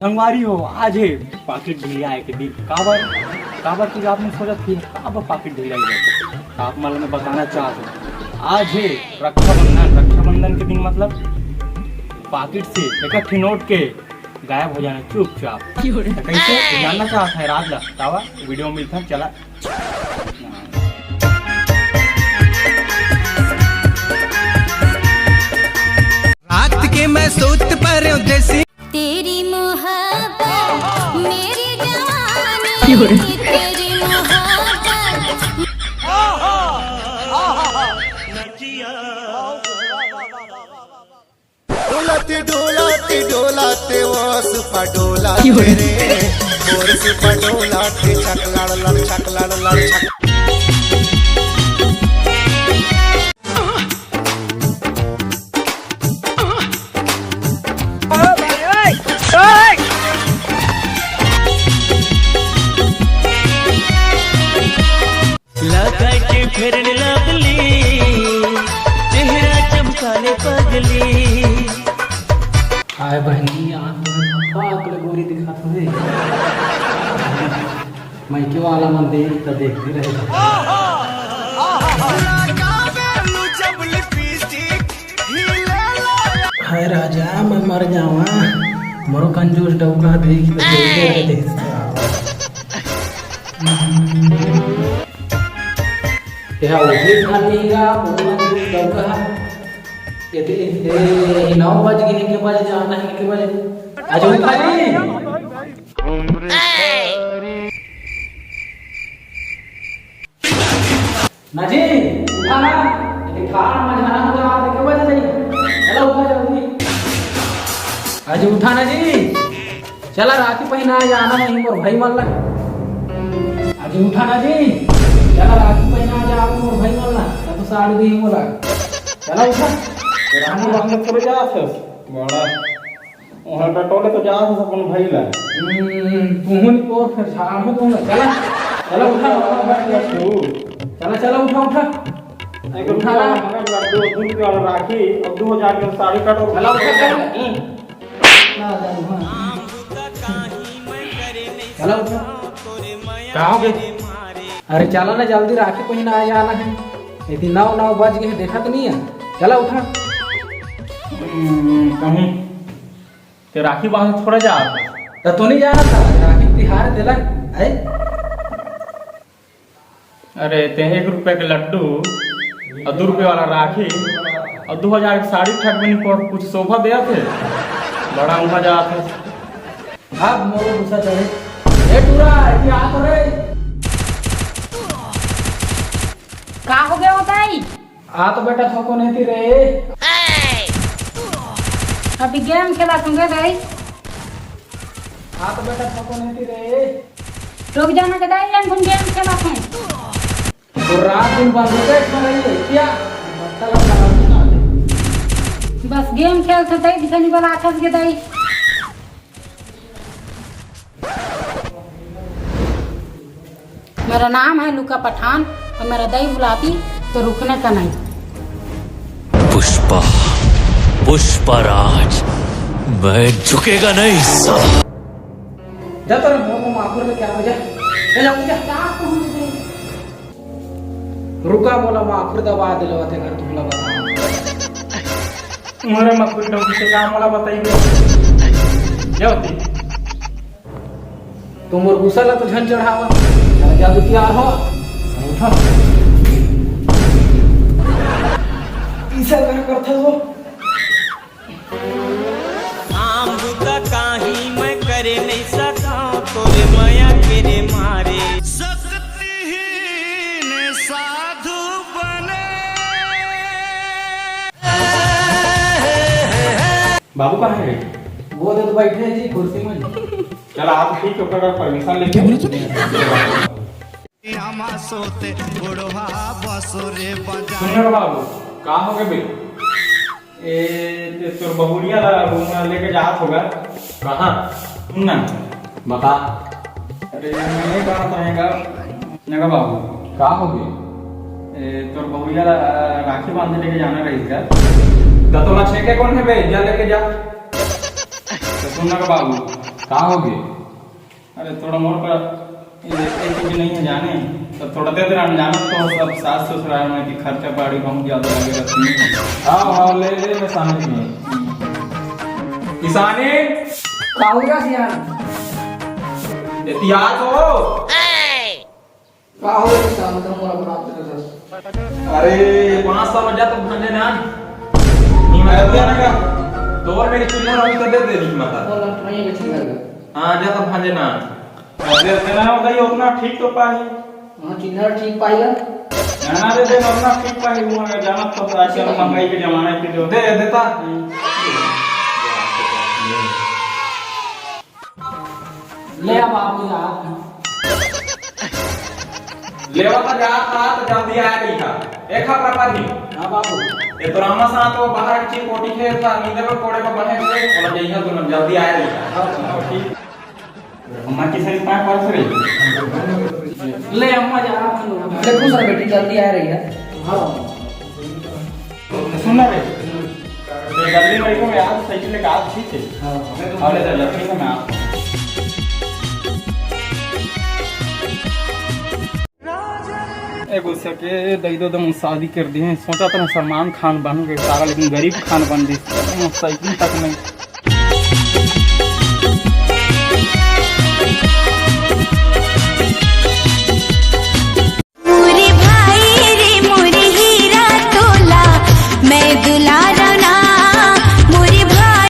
संगवारी हो आज है पाकिट ढीला है कि दिन काबर की आपने सोचा थी काबर पाकिट ढीला ही आप मतलब मैं बताना चाहता हूँ आज है रक्षाबंधन के दिन मतलब पाकिट से एक नोट के गायब हो जाना चुपचाप कैसे जानना चाहता है राज लावा वीडियो में मिलता चला रात के मैं सोच पर देसी तेरी मोहब्बत मेरी जवानी तेरी मोहब्बत डोलाते डोलाते डोलाते वस पडोला रे मोरस पडोलाते छकलाड़ लड़ छक फिरने लगली चेहरा चमकाने पगली आए बहनी आकले गोरी दिखा तुझे मैं क्यों वाला मन देख तो देखते रहे हाय राजा मैं मर जावा मरो कंजूस डौका देख तो देखते रहे क्या उठे खानीगा बोलना कुछ डौका ये 9 बज गए के बजे जाना है के बजे आज उठा ली ना जी उठा ना ये खाना मजना हो आप के बजे नहीं चलो उठा जल्दी आज उठा ना जी चला राखी पहना जाना नहीं मोर भाई मल्ला आज उठा ना जी चला राखी पहना जा आप मोर भाई मल्ला तो साड़ी दी मोला चला उठा रानी बांध करे जा बड़ा वहां टटोले तो जा अपन भाई ला तुहन को फिर छाड़ में दूंगा चला चला उठा बैठ जा तू चला चला उठा एक उठा हमें लड्डू दूध वाला राखी और 2000 की साड़ी काटो चला उठा चला उठा कहाँ हो गए अरे चला ना जल्दी राखी पहना आ जाना है यदि 9 बज गए देखा तो नहीं है चला उठा कहीं ते राखी बांध थोड़ा जा तो नहीं जाना था राखी तिहार दिला है अरे ते 1 रुपए के लड्डू और 2 रुपए वाला राखी और 2000 की साड़ी ठग बनी पर कुछ शोभा दिया थे बड़ा मजा आता अब मोरो गुस्सा चढ़े ए टूरा ये आ तो रे का हो गया बताई आ तो बेटा थको नहीं थी रे अभी गेम खेला तुमके भाई आ तो बेटा थको नहीं थी रे रुक जाना के दाई हम गेम खेला थे तो रात दिन बंद हो गए रही है क्या मतलब लगा दे बस गेम खेलते थे दिखनी वाला आखस के दाई मेरा नाम है लुका पठान और मेरा दही बुलाती तो रुकने का नहीं पुष्पराज मैं झुकेगा नहीं जा तो मोको माफुर में क्या हो जा जा रुका बोला माफुर दबा दिलवा थे घर तुमला बता तुम्हारे मकुल डोकी से काम वाला बताइए जाओ तुम और गुस्सा ला तो झन चढ़ावा जादू क्या हो उठा ऐसा कर करता वो आम का काही मैं करे नहीं सका तोरे माया के मारे शक्तिहीन साधु बने बाबू कहाँ है वो तो बैठे हैं जी कुर्सी में चल आप ठीक है परमिशन लेके सोते बुढ़वा बसुरे बजा सुनो बाबू कहाँ हो गए बे ए तोर बहुरिया लेके जात होगा कहाँ तुम ना बता अरे मैं कहाँ रहेगा नगा बाबू कहाँ हो गए तोर बहुरिया राखी बांधने लेके जाना रही इसका तो छेके कौन है बे जा लेके जा तो सुन नगा बाबू कहाँ हो गए? अरे थोड़ा मोड़ पर भी नहीं है जाने, तो थोड़ा दे दे हम जाना तो सब सास ससुराल में कि खर्चा पाड़ी बहुत ज्यादा लगे रहती है। हाँ ले ले मैं सामने में किसानी का हो गया सियान? एहतियात हो। का हो गया किसान तो मोरा बराबर से। अरे 500 में जा तो भंजे ना नहीं मैं दे ना तो और मेरी चिल्लर अभी तो दे दे नहीं माता। तो लट नहीं बेची कर। हाँ जा तो भंजे ना दे देना होगा ये उतना ठीक तो पाही हां चिल्लर ठीक पाएगा। ना दे दे उतना ठीक पाही हुआ है जाना तो आजकल महंगाई के जमाने पे जो दे देता ले अब बाबू जा लेवा तो जाता तो जल्दी आ गई था एक खपरा पर ही। हां बाबू ये तो रामा सा तो बाहर की कोटी खे था नींदे में कोड़े पर बने से और जइहा तो जल्दी आ गई था। ठीक अम्मा की सही पाए पर से ले अम्मा जा देखो सर बेटी जल्दी आ रही है। हां सुन रे ये जल्दी मेरे को याद साइकिल लेके आ ठीक है। हां ले जा ठीक है मैं आ गुस्सा के दई दो दम शादी कर दिए सोचा था सलमान खान बनूंगे सारा लेकिन गरीब खान बन दी साइकिल तक नहीं